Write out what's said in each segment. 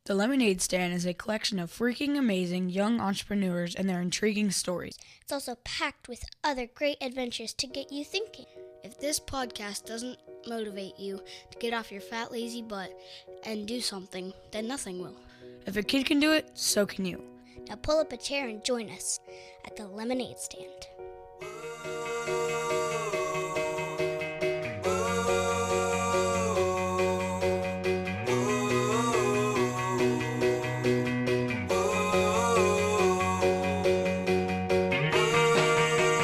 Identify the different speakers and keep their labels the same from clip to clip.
Speaker 1: The Lemonade Stand is a collection of freaking amazing young entrepreneurs and their intriguing stories.
Speaker 2: It's also packed with other great adventures to get you thinking.
Speaker 3: If this podcast doesn't motivate you to get off your fat, lazy butt and do something, then nothing will.
Speaker 1: If a kid can do it, so can you.
Speaker 2: Now pull up a chair and join us at the Lemonade Stand.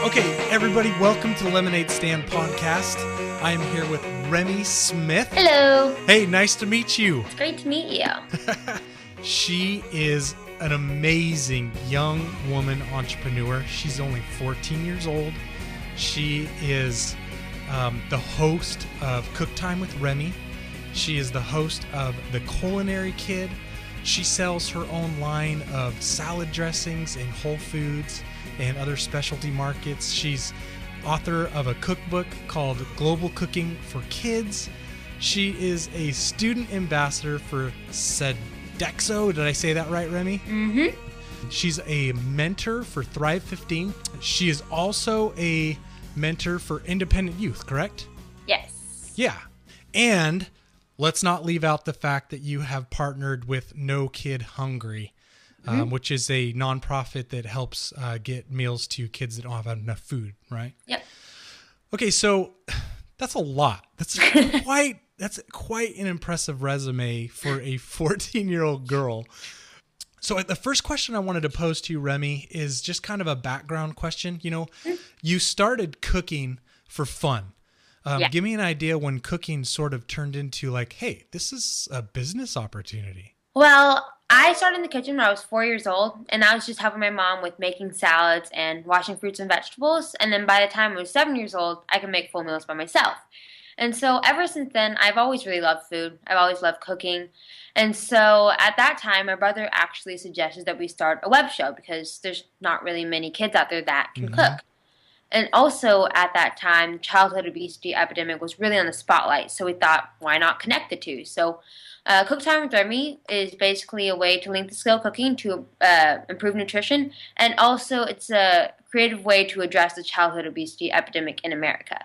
Speaker 4: Okay, everybody, welcome to the Lemonade Stand podcast. I am here with Remmi Smith.
Speaker 5: Hello.
Speaker 4: Hey, nice to meet you.
Speaker 5: It's great to meet you.
Speaker 4: She is an amazing young woman entrepreneur. She's only 14 years old. She is the host of Cook Time with Remmi. She is the host of The Culinary Kid. She sells her own line of salad dressings in Whole Foods and other specialty markets. She's author of a cookbook called Global Cooking for Kids. She is a student ambassador for Sodexo. Did I say that right, Remmi?
Speaker 5: Mm-hmm.
Speaker 4: She's a mentor for Thrive 15. She is also a mentor for independent youth, correct?
Speaker 5: Yes.
Speaker 4: Yeah. And let's not leave out the fact that you have partnered with No Kid Hungry, which is a nonprofit that helps get meals to kids that don't have enough food, right?
Speaker 5: Yep.
Speaker 4: Okay, so that's a lot. That's quite an impressive resume for a 14-year-old girl. So the first question I wanted to pose to you, Remmi, is just kind of a background question. You know, you started cooking for fun. Give me an idea when cooking sort of turned into like, hey, this is a business opportunity.
Speaker 5: Well, I started in the kitchen when I was 4 years old, and I was just helping my mom with making salads and washing fruits and vegetables. And then by the time I was 7 years old, I could make full meals by myself. And so ever since then, I've always really loved food. I've always loved cooking. And so at that time, my brother actually suggested that we start a web show because there's not really many kids out there that can cook. And also at that time, childhood obesity epidemic was really on the spotlight. So we thought, why not connect the two? So Cook Time with Remmi is basically a way to link the skill of cooking to improve nutrition. And also it's a creative way to address the childhood obesity epidemic in America.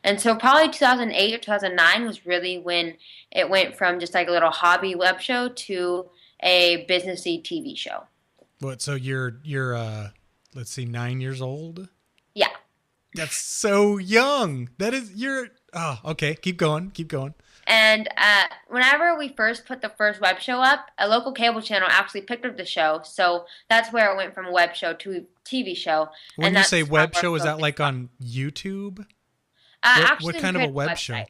Speaker 5: And so probably 2008 or 2009 was really when it went from just like a little hobby web show to a businessy TV show.
Speaker 4: What? So you're let's see, 9 years old?
Speaker 5: Yeah.
Speaker 4: That's so young. Okay. Keep going.
Speaker 5: And whenever we first put the first web show up, a local cable channel actually picked up the show. So that's where it went from a web show to a TV show.
Speaker 4: When you say web show, is that like on YouTube? What kind of a web show?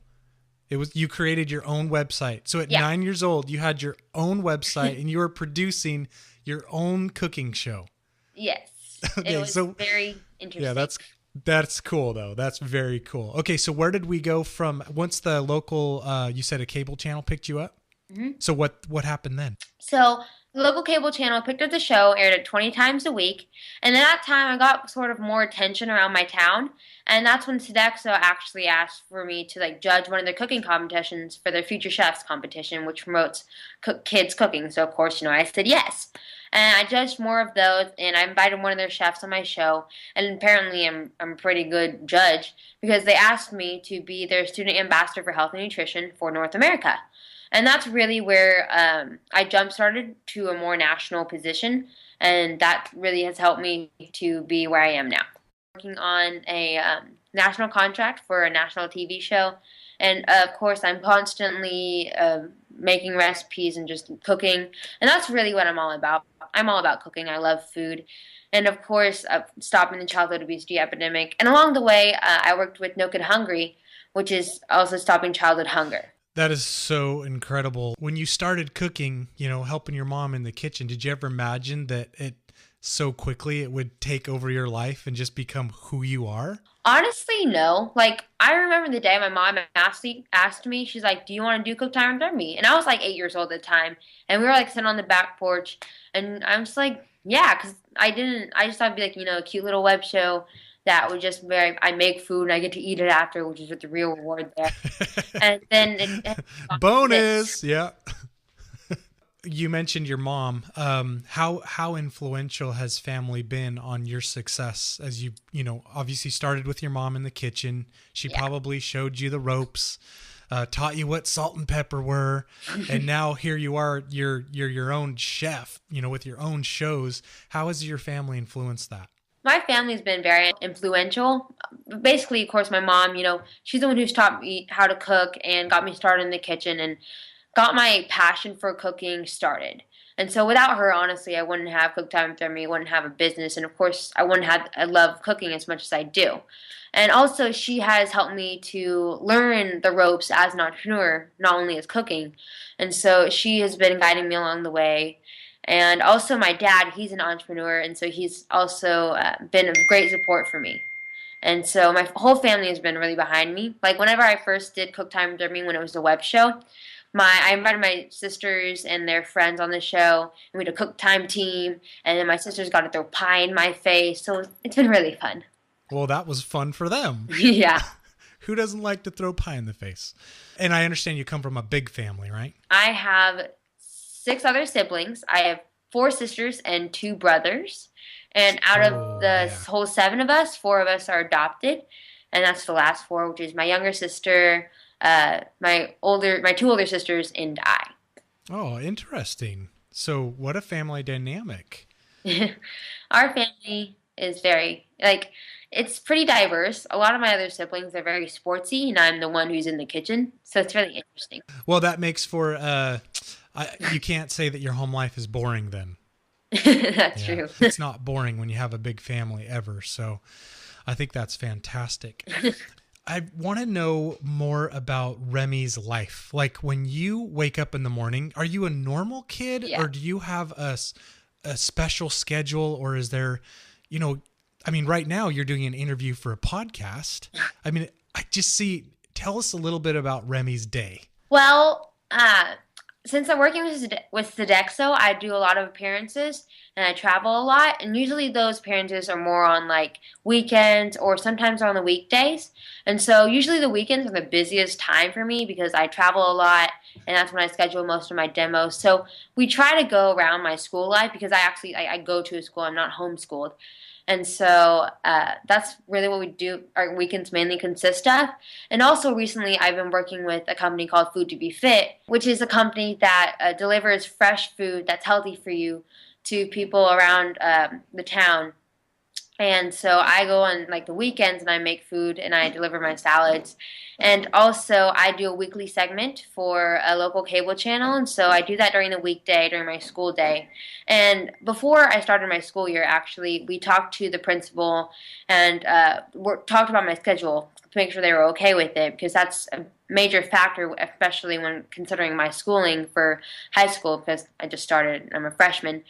Speaker 4: You created your own website. So at 9 years old, you had your own website and you were producing your own cooking show.
Speaker 5: Yes.
Speaker 4: Okay,
Speaker 5: it was very interesting.
Speaker 4: Yeah, that's cool though. That's very cool. Okay, so where did we go from once the local you said a cable channel picked you up? Mm-hmm. So what happened then?
Speaker 5: So the local cable channel picked up the show, aired it 20 times a week, and at that time I got sort of more attention around my town, and that's when Sodexo actually asked for me to like judge one of their cooking competitions for their Future Chefs competition, which promotes kids cooking. So of course, I said yes. And I judged more of those, and I invited one of their chefs on my show. And apparently I'm a pretty good judge because they asked me to be their student ambassador for health and nutrition for North America. And that's really where I jump-started to a more national position, and that really has helped me to be where I am now. Working on a national contract for a national TV show, and of course I'm constantly making recipes and just cooking, and that's really what I'm all about. I'm all about cooking. I love food. And of course, stopping the childhood obesity epidemic. And along the way, I worked with No Kid Hungry, which is also stopping childhood hunger.
Speaker 4: That is so incredible. When you started cooking, helping your mom in the kitchen, did you ever imagine that so quickly it would take over your life and just become who you are?
Speaker 5: Honestly, no. Like, I remember the day my mom asked me, she's like, do you want to do Cook Time with Remmi? And I was like 8 years old at the time. And we were like sitting on the back porch. And I'm just like, yeah, because I just thought it'd be like, a cute little web show that would just I make food and I get to eat it after, which is the real reward there. And then
Speaker 4: bonus, yeah. You mentioned your mom. How influential has family been on your success as you obviously started with your mom in the kitchen. She
Speaker 5: Yeah.
Speaker 4: probably showed you the ropes, taught you what salt and pepper were, and now here you are. You're your own chef. With your own shows. How has your family influenced that?
Speaker 5: My family's been very influential. Basically, of course, my mom, she's the one who's taught me how to cook and got me started in the kitchen and got my passion for cooking started. And so without her, honestly, I wouldn't have Cook Time with Remmi, wouldn't have a business, and of course, I love cooking as much as I do. And also, she has helped me to learn the ropes as an entrepreneur, not only as cooking. And so she has been guiding me along the way. And also, my dad, he's an entrepreneur, and so he's also been a great support for me. And so my whole family has been really behind me. Like whenever I first did Cook Time with Remmi when it was a web show, I invited my sisters and their friends on the show, and we had a Cook Time team, and then my sisters got to throw pie in my face, so it's been really fun.
Speaker 4: Well, that was fun for them.
Speaker 5: Yeah.
Speaker 4: Who doesn't like to throw pie in the face? And I understand you come from a big family, right?
Speaker 5: I have 6 other siblings. I have 4 sisters and 2 brothers. And out of the whole 7 of us, 4 of us are adopted. And that's the last 4, which is my younger sister, my 2 older sisters, and I.
Speaker 4: Oh, interesting. So what a family dynamic.
Speaker 5: Our family is very, it's pretty diverse. A lot of my other siblings are very sportsy, and I'm the one who's in the kitchen. So it's really interesting.
Speaker 4: Well, that makes for, you can't say that your home life is boring then.
Speaker 5: That's true.
Speaker 4: It's not boring when you have a big family ever. So I think that's fantastic. I want to know more about Remmi's life. Like when you wake up in the morning, are you a normal kid or do you have a special schedule, or is there, right now you're doing an interview for a podcast. Tell us a little bit about Remmi's day.
Speaker 5: Well, since I'm working with Sodexo, I do a lot of appearances and I travel a lot. And usually those appearances are more on weekends or sometimes on the weekdays. And so usually the weekends are the busiest time for me because I travel a lot and that's when I schedule most of my demos. So we try to go around my school life because I go to a school. I'm not homeschooled. And so that's really what we do. Our weekends mainly consist of. And also recently I've been working with a company called Food to Be Fit, which is a company that delivers fresh food that's healthy for you to people around the town. And so I go on the weekends and I make food and I deliver my salads. And also I do a weekly segment for a local cable channel. And so I do that during the weekday, during my school day. And before I started my school year, actually, we talked to the principal and talked about my schedule to make sure they were okay with it, because that's a major factor, especially when considering my schooling for high school, because I just started, I'm a freshman.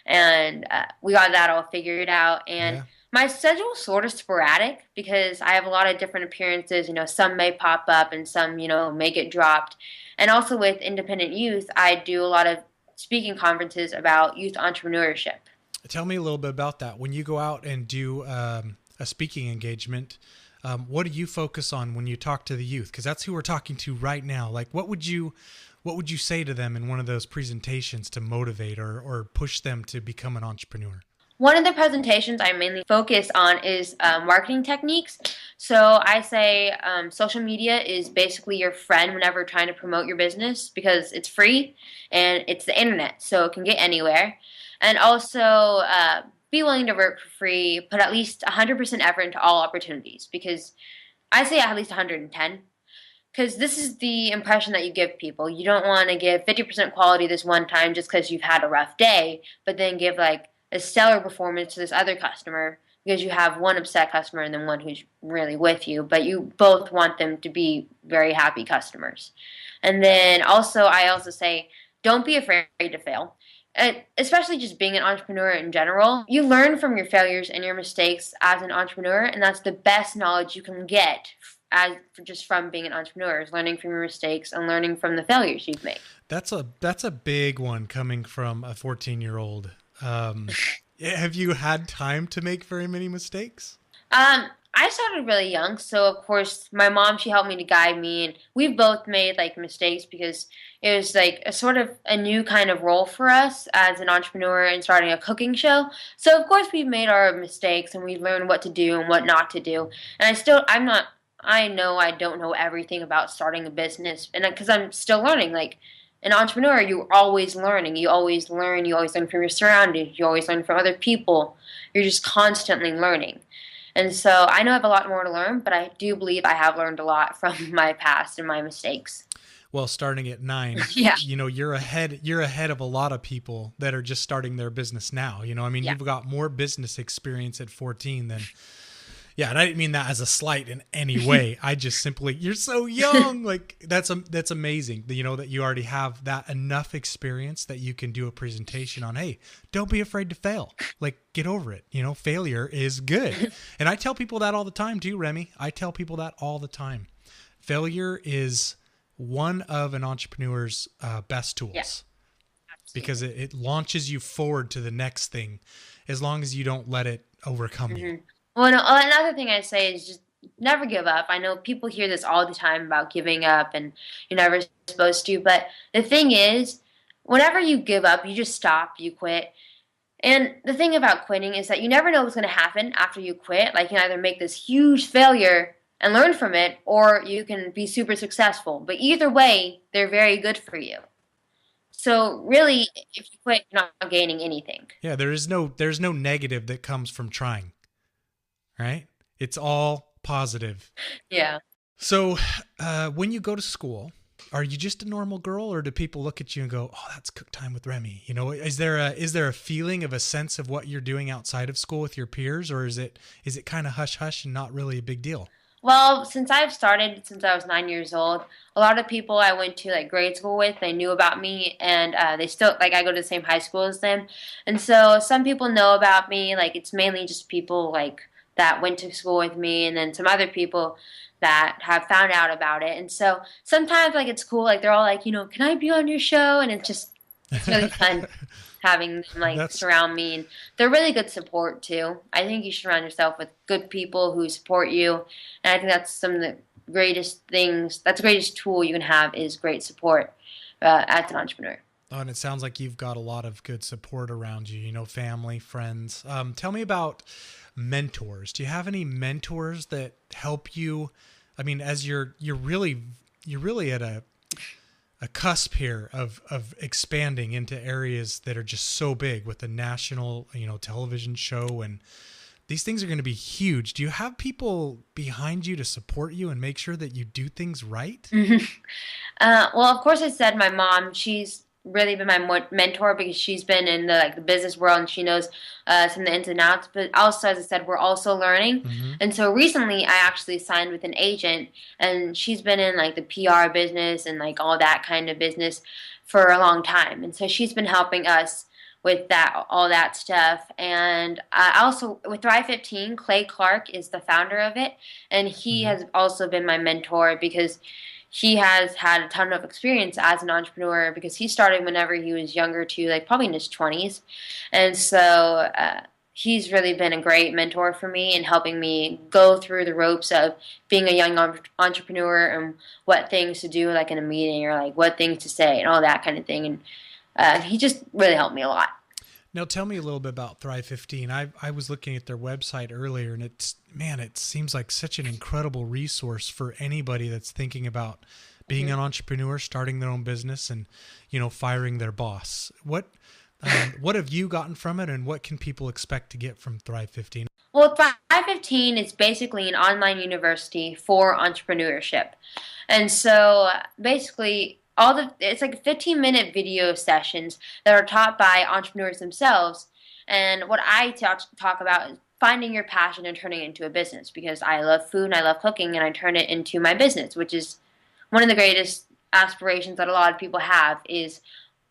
Speaker 5: And we got that all figured out. And my schedule is sort of sporadic because I have a lot of different appearances. Some may pop up and some, may get dropped. And also with independent youth, I do a lot of speaking conferences about youth entrepreneurship.
Speaker 4: Tell me a little bit about that. When you go out and do a speaking engagement, what do you focus on when you talk to the youth? Because that's who we're talking to right now. What would you say to them in one of those presentations to motivate or push them to become an entrepreneur?
Speaker 5: One of the presentations I mainly focus on is marketing techniques. So I say social media is basically your friend whenever trying to promote your business because it's free and it's the internet, so it can get anywhere. And also be willing to work for free, put at least 100% effort into all opportunities, because I say at least 110. Because this is the impression that you give people. You don't want to give 50% quality this one time just because you've had a rough day, but then give a stellar performance to this other customer because you have one upset customer and then one who's really with you, but you both want them to be very happy customers. And then I also say, don't be afraid to fail. Especially just being an entrepreneur in general. You learn from your failures and your mistakes as an entrepreneur, and that's the best knowledge you can get just from being an entrepreneur, is learning from your mistakes and learning from the failures you've made.
Speaker 4: That's a big one coming from a 14-year-old. Have you had time to make very many mistakes?
Speaker 5: I I started really young, so of course my mom, she helped me to guide me, and we've both made like mistakes because it was like a sort of a new kind of role for us as an entrepreneur and starting a cooking show. So of course we've made our mistakes and we've learned what to do and what not to do. And I know I don't know everything about starting a business, and because I'm still learning. Like an entrepreneur, you're always learning. You always learn. You always learn from your surroundings. You always learn from other people. You're just constantly learning. And so I know I have a lot more to learn, but I do believe I have learned a lot from my past and my mistakes.
Speaker 4: Well, starting at 9,
Speaker 5: Yeah.
Speaker 4: you're ahead of a lot of people that are just starting their business now. I mean,
Speaker 5: Yeah.
Speaker 4: you've got more business experience at 14 than, yeah. And I didn't mean that as a slight in any way. I just simply, you're so young. Like that's amazing. That you already have that enough experience that you can do a presentation on, hey, don't be afraid to fail. Like get over it. Failure is good. And I tell people that all the time too, Remmi. I tell people that all the time. Failure is one of an entrepreneur's best tools.
Speaker 5: Yeah.
Speaker 4: Because it launches you forward to the next thing as long as you don't let it overcome you.
Speaker 5: Well, no, another thing I say is just never give up. I know people hear this all the time about giving up and you're never supposed to, but the thing is, whenever you give up, you just stop, you quit. And the thing about quitting is that you never know what's going to happen after you quit. Like you can either make this huge failure and learn from it, or you can be super successful. But either way, they're very good for you. So really, if you quit, you're not gaining anything.
Speaker 4: Yeah, there's no negative that comes from trying. Right? It's all positive.
Speaker 5: Yeah.
Speaker 4: So when you go to school, are you just a normal girl, or do people look at you and go, oh, that's cook time with Remmi? Is there a feeling of a sense of what you're doing outside of school with your peers, or is it kind of hush hush and not really a big deal?
Speaker 5: Well, since I was 9 years old, a lot of people I went to like grade school with, they knew about me, and they still, like, I go to the same high school as them. And so some people know about me, like it's mainly just people like that went to school with me, and then some other people that have found out about it. And so sometimes like it's cool, like they're all like, can I be on your show? And it's really fun having them like surround me, and they're really good support too. I think you should surround yourself with good people who support you, and I think that's some of the greatest things. That's the greatest tool you can have is great support as an entrepreneur.
Speaker 4: Oh, and it sounds like you've got a lot of good support around you. Family, friends. Tell me about mentors. Do you have any mentors that help you? I mean, as you're really at a cusp here of expanding into areas that are just so big with the national, television show, and these things are going to be huge. Do you have people behind you to support you and make sure that you do things right?
Speaker 5: Well, of course, I said my mom. She's really been my mentor because she's been in the business world and she knows some of the ins and outs. But also, as I said, we're also learning. Mm-hmm. And so recently I actually signed with an agent, and she's been in like the PR business and like all that kind of business for a long time. And so she's been helping us with all that stuff. And also with Thrive 15, Clay Clark is the founder of it, and he has also been my mentor because he has had a ton of experience as an entrepreneur because he started whenever he was younger too, like probably in his 20s. And so he's really been a great mentor for me in helping me go through the ropes of being a young entrepreneur and what things to do like in a meeting or like what things to say and all that kind of thing. And he just really helped me a lot.
Speaker 4: Now tell me a little bit about Thrive 15. I was looking at their website earlier, and it seems like such an incredible resource for anybody that's thinking about being an entrepreneur, starting their own business, and firing their boss. What have you gotten from it, and what can people expect to get from Thrive 15?
Speaker 5: Well, Thrive 15 is basically an online university for entrepreneurship, and so basically it's like 15-minute video sessions that are taught by entrepreneurs themselves. And what I talk about is finding your passion and turning it into a business, because I love food and I love cooking, and I turn it into my business, which is one of the greatest aspirations that a lot of people have, is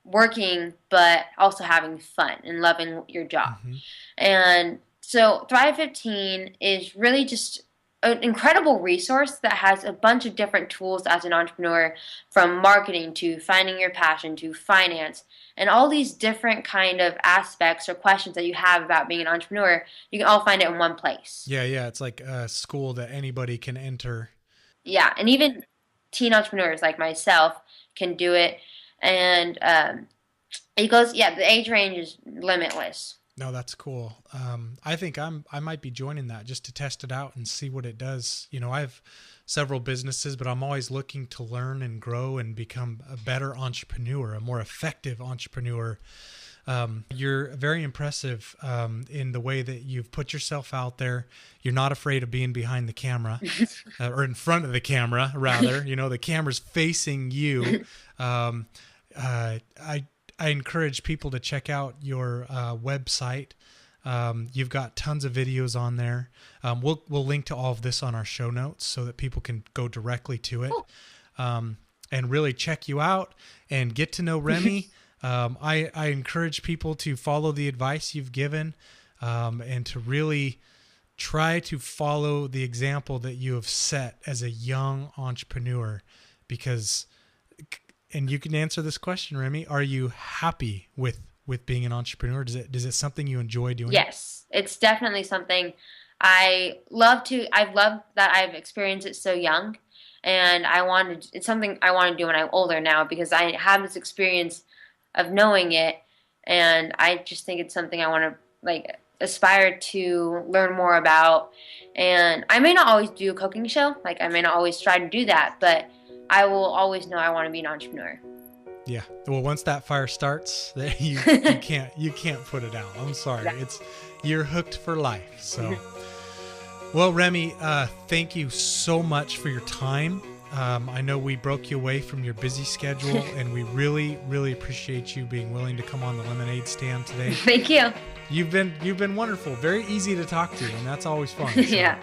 Speaker 5: working but also having fun and loving your job. Mm-hmm. And so Thrive 15 is really just an incredible resource that has a bunch of different tools as an entrepreneur, from marketing to finding your passion to finance, and all these different kind of aspects or questions that you have about being an entrepreneur. You can all find it in one place.
Speaker 4: Yeah, it's like a school that anybody can enter.
Speaker 5: Yeah, and even teen entrepreneurs like myself can do it. And it goes, yeah, the age range is limitless.
Speaker 4: No, that's cool. I think I might be joining that just to test it out and see what it does. You know, I have several businesses, but I'm always looking to learn and grow and become a better entrepreneur, a more effective entrepreneur. You're very impressive in the way that you've put yourself out there. You're not afraid of being behind the camera or in front of the camera, rather. You know, the camera's facing you. I encourage people to check out your website. You've got tons of videos on there. We'll link to all of this on our show notes so that people can go directly to it and really check you out and get to know Remmi. I encourage people to follow the advice you've given and to really try to follow the example that you have set as a young entrepreneur, because, and you can answer this question, Remmi, are you happy with being an entrepreneur? Is it something you enjoy doing?
Speaker 5: Yes, it's definitely something I love to. I've loved that I've experienced it so young, and it's something I want to do when I'm older now, because I have this experience of knowing it, and I just think it's something I want to like aspire to learn more about. And I may not always do a cooking show, like I may not always try to do that, but I will always know I want to be an entrepreneur.
Speaker 4: Yeah. Well, once that fire starts, you can't put it out. I'm sorry.
Speaker 5: Yeah.
Speaker 4: You're hooked for life. So, well, Remmi, thank you so much for your time. I know we broke you away from your busy schedule, and we really, really appreciate you being willing to come on the lemonade stand today.
Speaker 5: Thank you.
Speaker 4: You've been wonderful. Very easy to talk to, and that's always fun. So.
Speaker 5: Yeah.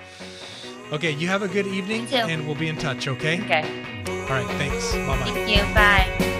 Speaker 4: Okay, you have a good evening,
Speaker 5: You too.
Speaker 4: and we'll be in touch, okay?
Speaker 5: Okay.
Speaker 4: All right, thanks. Bye-bye.
Speaker 5: Thank you. Bye.